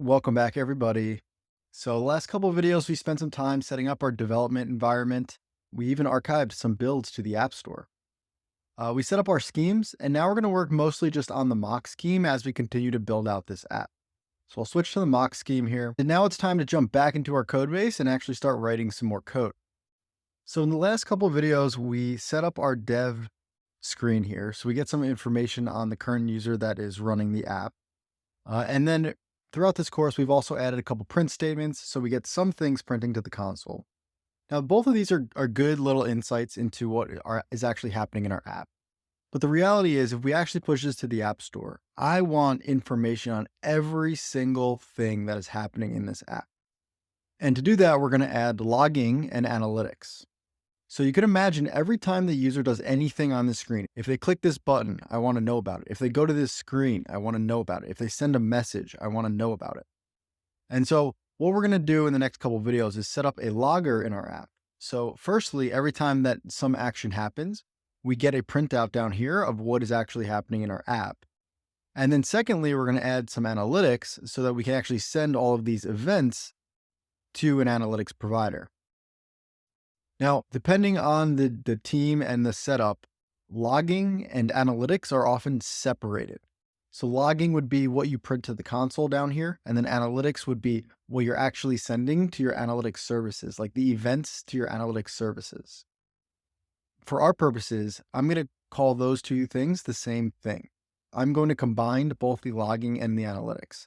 Welcome back, everybody. So the last couple of videos, we spent some time setting up our development environment. We even archived some builds to the App Store. We set up our schemes, and now we're going to work mostly just on the mock scheme as we continue to build out this app. So I'll switch to the mock scheme here. And now it's time to jump back into our code base and actually start writing some more code. So in the last couple of videos, we set up our dev screen here. So we get some information on the current user that is running the app. And then throughout this course, we've also added a couple print statements, so we get some things printing to the console. Now, both of these are good little insights into what is actually happening in our app. But the reality is, if we actually push this to the App Store, I want information on every single thing that is happening in this app. And to do that, we're going to add logging and analytics. So you can imagine every time the user does anything on the screen, if they click this button, I want to know about it. If they go to this screen, I want to know about it. If they send a message, I want to know about it. And so what we're going to do in the next couple of videos is set up a logger in our app. So firstly, every time that some action happens, we get a printout down here of what is actually happening in our app. And then secondly, we're going to add some analytics so that we can actually send all of these events to an analytics provider. Now, depending on the team and the setup, logging and analytics are often separated. So logging would be what you print to the console down here, and then analytics would be what you're actually sending to your analytics services, like the events to your analytics services. For our purposes, I'm going to call those two things the same thing. I'm going to combine both the logging and the analytics.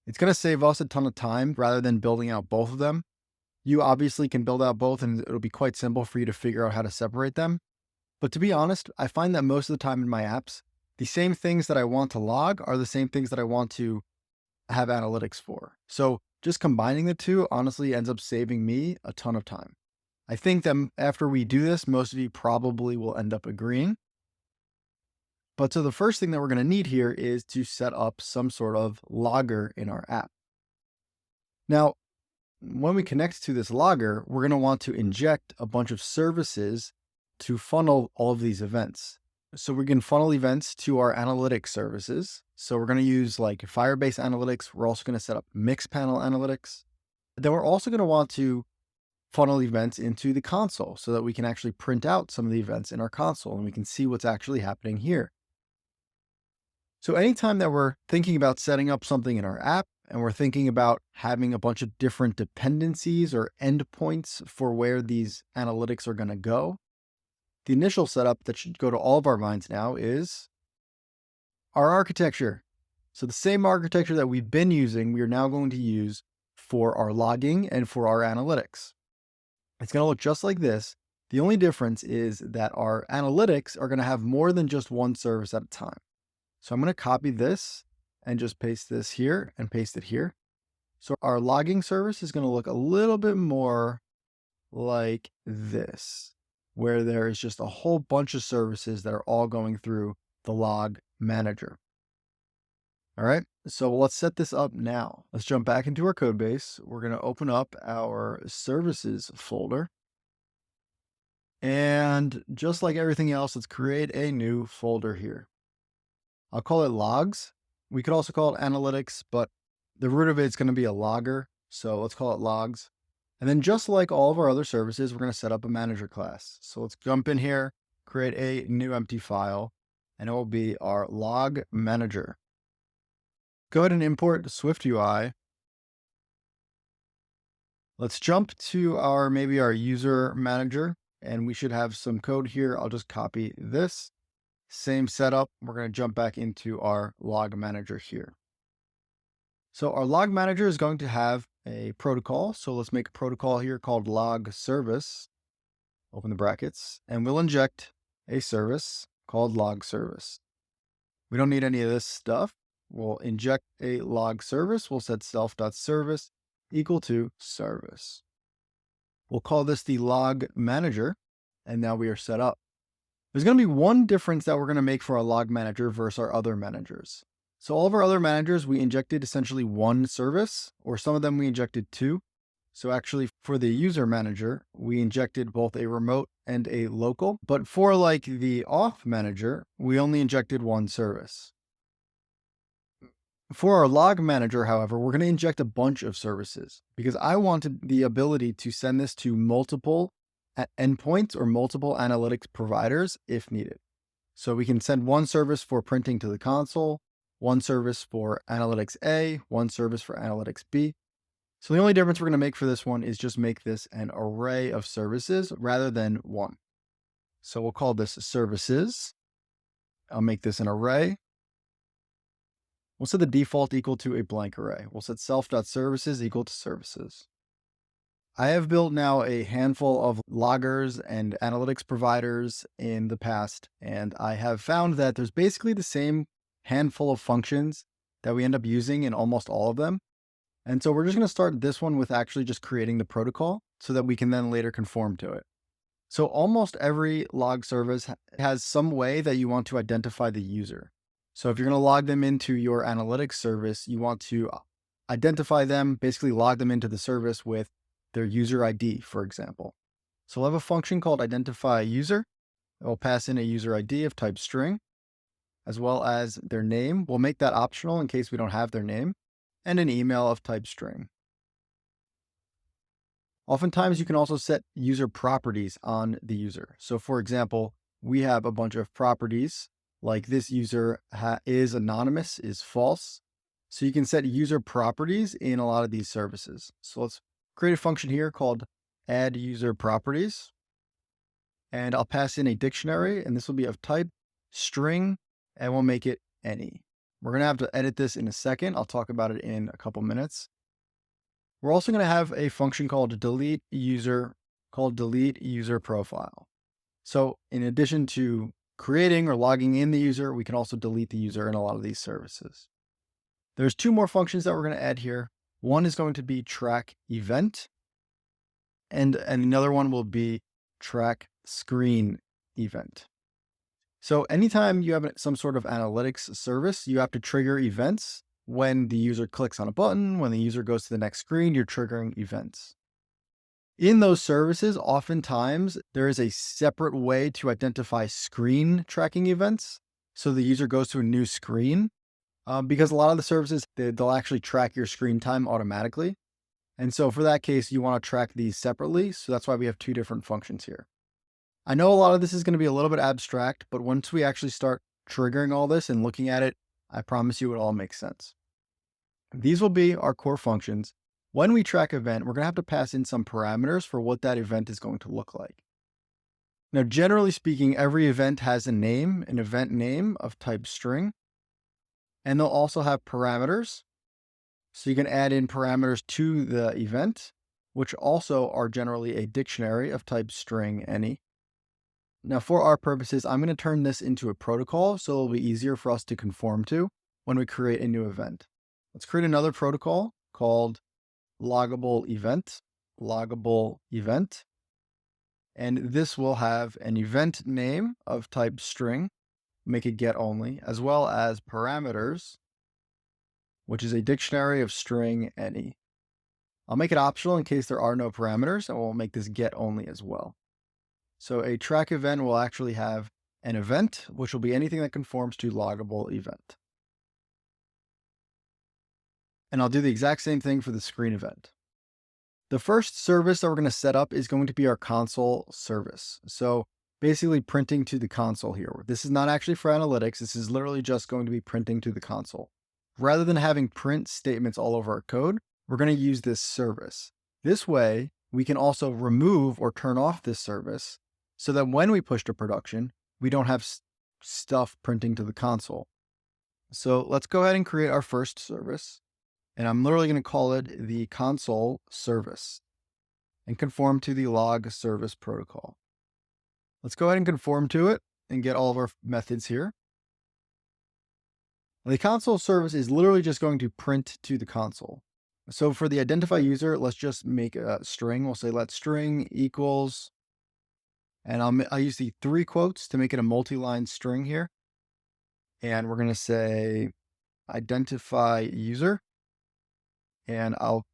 It's going to save us a ton of time rather than building out both of them. You obviously can build out both and it'll be quite simple for you to figure out how to separate them. But to be honest, I find that most of the time in my apps, the same things that I want to log are the same things that I want to have analytics for. So just combining the two honestly ends up saving me a ton of time. I think that after we do this, most of you probably will end up agreeing. But so the first thing that we're going to need here is to set up some sort of logger in our app. Now, when we connect to this logger, we're going to want to inject a bunch of services to funnel all of these events. So we can funnel events to our analytics services. So we're going to use like Firebase Analytics. We're also going to set up Mixpanel Analytics. Then we're also going to want to funnel events into the console so that we can actually print out some of the events in our console and we can see what's actually happening here. So anytime that we're thinking about setting up something in our app, and we're thinking about having a bunch of different dependencies or endpoints for where these analytics are going to go, the initial setup that should go to all of our minds now is our architecture. So the same architecture that we've been using, we are now going to use for our logging and for our analytics. It's going to look just like this. The only difference is that our analytics are going to have more than just one service at a time. So I'm going to copy this and just paste this here and paste it here. So our logging service is going to look a little bit more like this, where there is just a whole bunch of services that are all going through the LogManager. All right, so let's set this up now. Let's jump back into our code base. We're going to open up our services folder. And just like everything else, let's create a new folder here. I'll call it logs. We could also call it analytics, but the root of it is going to be a logger. So let's call it logs. And then just like all of our other services, we're going to set up a manager class. So let's jump in here, create a new empty file, and it will be our log manager. Go ahead and import Swift UI. Let's jump to maybe our user manager, and we should have some code here. I'll just copy this. Same setup. We're going to jump back into our log manager here. So our log manager is going to have a protocol. So let's make a protocol here called log service, open the brackets, and we'll inject a service called log service. We don't need any of this stuff. We'll inject a log service. We'll set self.service equal to service. We'll call this the log manager. And now we are set up. There's going to be one difference that we're going to make for our log manager versus our other managers. So all of our other managers, we injected essentially one service, or some of them we injected two. So actually for the user manager, we injected both a remote and a local, but for like the auth manager, we only injected one service. For our log manager, however, we're going to inject a bunch of services because I wanted the ability to send this to multiple endpoints or multiple analytics providers if needed. So we can send one service for printing to the console, one service for analytics A, one service for analytics B. So the only difference we're going to make for this one is just make this an array of services rather than one. So we'll call this services. I'll make this an array. We'll set the default equal to a blank array. We'll set self.services equal to services. I have built now a handful of loggers and analytics providers in the past, and I have found that there's basically the same handful of functions that we end up using in almost all of them. And so we're just going to start this one with actually just creating the protocol so that we can then later conform to it. So almost every log service has some way that you want to identify the user. So if you're going to log them into your analytics service, you want to identify them, basically log them into the service with their user ID, for example. So we'll have a function called identify user. It will pass in a user ID of type string, as well as their name. We'll make that optional in case we don't have their name, and an email of type string. Oftentimes, you can also set user properties on the user. So for example, we have a bunch of properties like this user is anonymous, is false. So you can set user properties in a lot of these services. So let's create a function here called add user properties. And I'll pass in a dictionary, and this will be of type string, and we'll make it any. We're going to have to edit this in a second. I'll talk about it in a couple minutes. We're also going to have a function called delete user profile. So in addition to creating or logging in the user, we can also delete the user in a lot of these services. There's two more functions that we're going to add here. One is going to be track event, and another one will be track screen event. So anytime you have some sort of analytics service, you have to trigger events. When the user clicks on a button, when the user goes to the next screen, you're triggering events. In those services, oftentimes there is a separate way to identify screen tracking events. So the user goes to a new screen because a lot of the services, they'll actually track your screen time automatically. And so for that case, you want to track these separately. So that's why we have two different functions here. I know a lot of this is going to be a little bit abstract, but once we actually start triggering all this and looking at it, I promise you it all makes sense. These will be our core functions. When we track event, we're going to have to pass in some parameters for what that event is going to look like. Now, generally speaking, every event has an event name of type string, and they'll also have parameters. So you can add in parameters to the event, which also are generally a dictionary of type string any. Now, for our purposes, I'm going to turn this into a protocol so it'll be easier for us to conform to when we create a new event. Let's create another protocol called loggable event. And this will have an event name of type string, make it get only, as well as parameters, which is a dictionary of string any. I'll make it optional in case there are no parameters, and we'll make this get only as well. So a track event will actually have an event, which will be anything that conforms to loggable event. And I'll do the exact same thing for the screen event. The first service that we're going to set up is going to be our console service. So basically printing to the console here. This is not actually for analytics. This is literally just going to be printing to the console. Rather than having print statements all over our code, we're going to use this service. This way, we can also remove or turn off this service so that when we push to production, we don't have stuff printing to the console. So let's go ahead and create our first service. And I'm literally going to call it the console service and conform to the log service protocol. Let's go ahead and conform to it and get all of our methods here. The console service is literally just going to print to the console. So for the identify user, let's just make a string. We'll say let string equals, and I'll use the 3 quotes to make it a multi-line string here. And we're going to say identify user. And I'll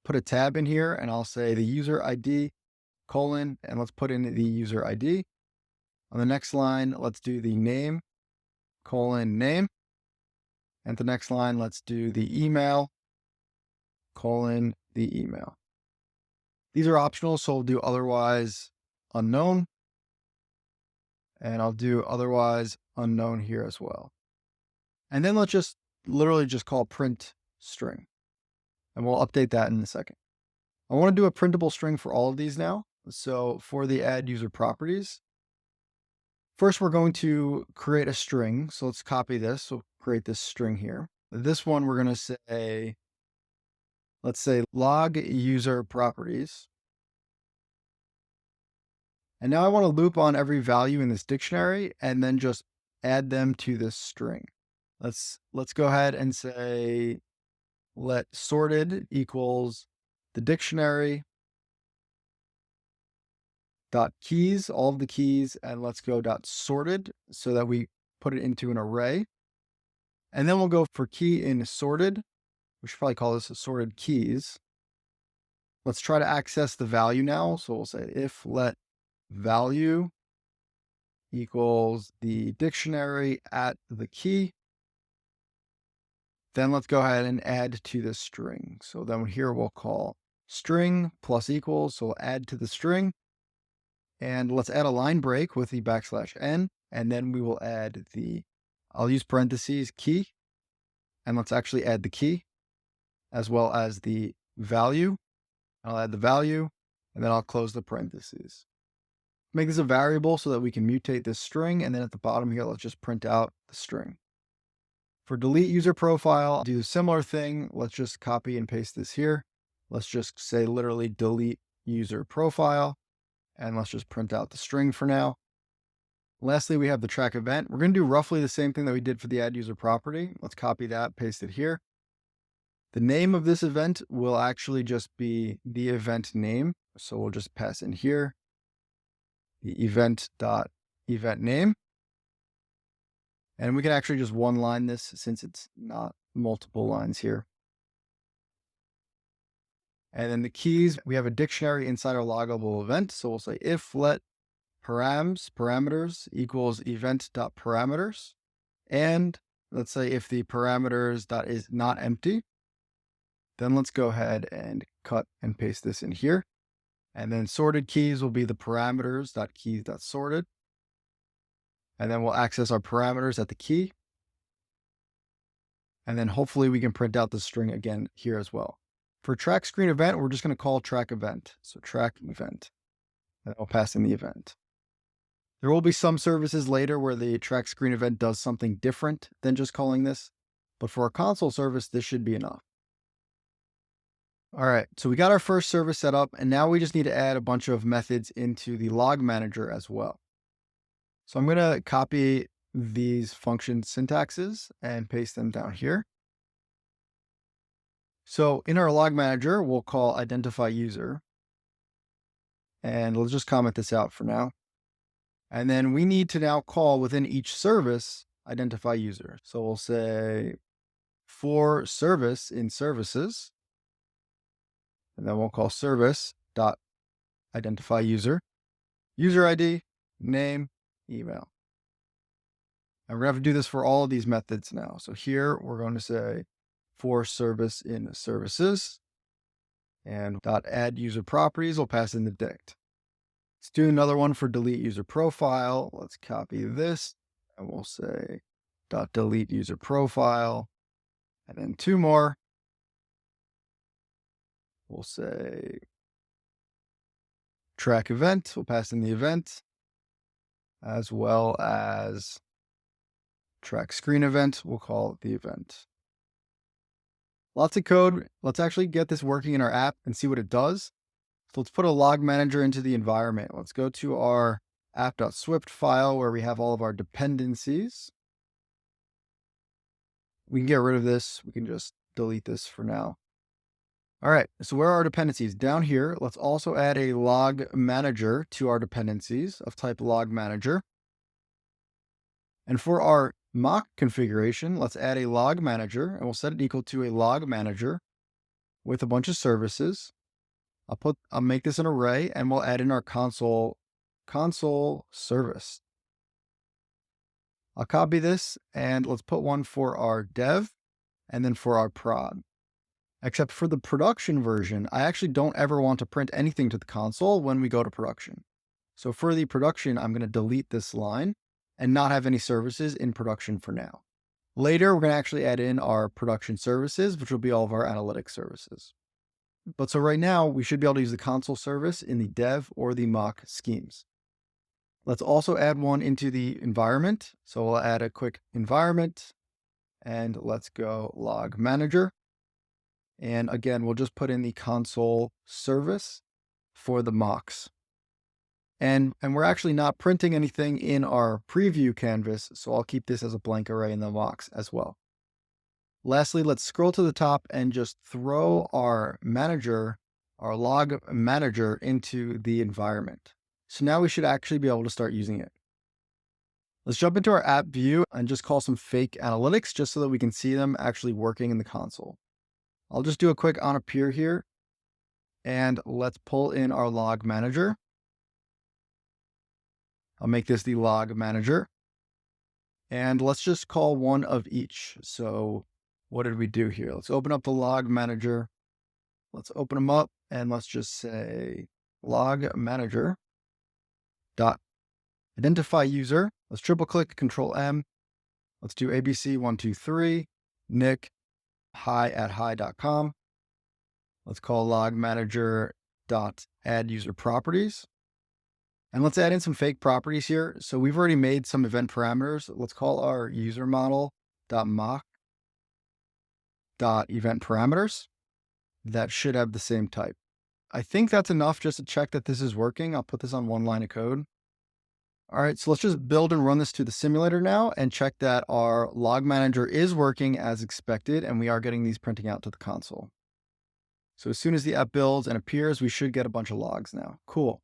put a tab in here and I'll say the user ID colon, and let's put in the user ID. On the next line, let's do the name colon name. And the next line, let's do the email, colon, the email. These are optional, so we'll do otherwise unknown. And I'll do otherwise unknown here as well. And then let's just literally just call print string. And we'll update that in a second. I want to do a printable string for all of these now. So for the add user properties, first we're going to create a string. So let's copy this. So create this string here. This one we're going to say, let's say log user properties. And now I want to loop on every value in this dictionary and then just add them to this string. Let's go ahead and say let sorted equals the dictionary dot keys, all of the keys, and let's go dot sorted so that we put it into an array. And then we'll go for key in sorted. We should probably call this a sorted keys. Let's try to access the value now. So we'll say if let value equals the dictionary at the key. Then let's go ahead and add to the string. So then here we'll call string plus equals. So we'll add to the string. And let's add a line break with the \n. And then we will add I'll use parentheses key. And let's actually add the key as well as the value. I'll add the value and then I'll close the parentheses. Make this a variable so that we can mutate this string. And then at the bottom here, let's just print out the string. For delete user profile, I'll do a similar thing. Let's just copy and paste this here. Let's just say literally delete user profile. And let's just print out the string for now. Lastly, we have the track event. We're going to do roughly the same thing that we did for the add user property. Let's copy that, paste it here. The name of this event will actually just be the event name. So we'll just pass in here the event.event name. And we can actually just one line this since it's not multiple lines here. And then the keys, we have a dictionary inside our loggable event. So we'll say if let parameters equals event.parameters. And let's say if the parameters dot is not empty, then let's go ahead and cut and paste this in here. And then sorted keys will be the parameters.keys.sorted. And then we'll access our parameters at the key. And then hopefully we can print out the string again here as well. For track screen event, we're just going to call track event. So track event. And I'll pass in the event. There will be some services later where the track screen event does something different than just calling this. But for our console service, this should be enough. All right, so we got our first service set up, and now we just need to add a bunch of methods into the LogManager as well. So I'm going to copy these function syntaxes and paste them down here. So in our LogManager, we'll call identify user. And let's just comment this out for now. And then we need to now call within each service, identify user. So we'll say for service in services. And then we'll call service dot identify user, user ID, name, email. And we're going to have to do this for all of these methods now. So here we're going to say for service in services and dot add user properties. We'll pass in the dict. Let's do another one for delete user profile. Let's copy this and we'll say dot delete user profile. And then two more. We'll say track event. We'll pass in the event as well as track screen event. We'll call it the event. Lots of code. Let's actually get this working in our app and see what it does. So let's put a LogManager into the environment. Let's go to our app.swift file where we have all of our dependencies. We can get rid of this. We can just delete this for now. All right, so where are our dependencies? Down here, let's also add a LogManager to our dependencies of type LogManager. And for our mock configuration, let's add a LogManager and we'll set it equal to a LogManager with a bunch of services. I'll make this an array and we'll add in our console service. I'll copy this and let's put one for our dev and then for our prod. Except for the production version, I actually don't ever want to print anything to the console when we go to production. So for the production, I'm going to delete this line and not have any services in production for now. Later, we're going to actually add in our production services, which will be all of our analytics services. But so right now, we should be able to use the console service in the dev or the mock schemes. Let's also add one into the environment. So we'll add a quick environment and let's go LogManager. And again, we'll just put in the console service for the mocks. And we're actually not printing anything in our preview canvas, so I'll keep this as a blank array in the mocks as well. Lastly, let's scroll to the top and just throw our manager, our log manager into the environment. So now we should actually be able to start using it. Let's jump into our app view and just call some fake analytics just so that we can see them actually working in the console. I'll just do a quick on appear here and let's pull in our log manager. I'll make this the log manager and let's just call one of each. So what did we do here? Let's open up the log manager. Let's open them up and let's just say log manager dot identify user. Let's triple click Control M. Let's do ABC123 Nick hi@hi.com. Let's call log manager dot add user properties. And let's add in some fake properties here. So we've already made some event parameters. Let's call our user model dot mock dot event parameters. That should have the same type. I think that's enough just to check that this is working. I'll put this on one line of code. All right, so let's just build and run this to the simulator now and check that our log manager is working as expected and we are getting these printing out to the console. So as soon as the app builds and appears, we should get a bunch of logs now. Cool.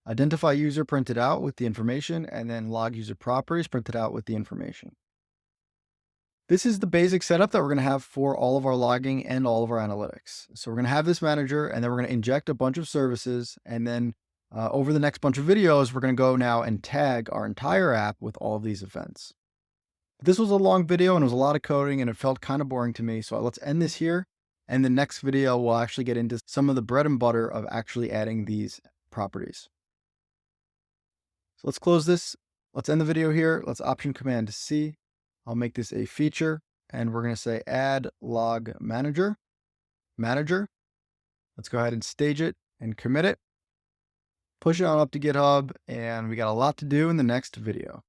Identify user printed out with the information and then log user properties printed out with the information. This is the basic setup that we're going to have for all of our logging and all of our analytics. So we're going to have this manager and then we're going to inject a bunch of services and then over the next bunch of videos, we're going to go now and tag our entire app with all of these events. This was a long video and it was a lot of coding and it felt kind of boring to me. So let's end this here. And the next video, we'll actually get into some of the bread and butter of actually adding these properties. So let's close this. Let's end the video here. Let's Option Command C. I'll make this a feature and we're going to say add log manager. Let's go ahead and stage it and commit it. Push it on up to GitHub, and we got a lot to do in the next video.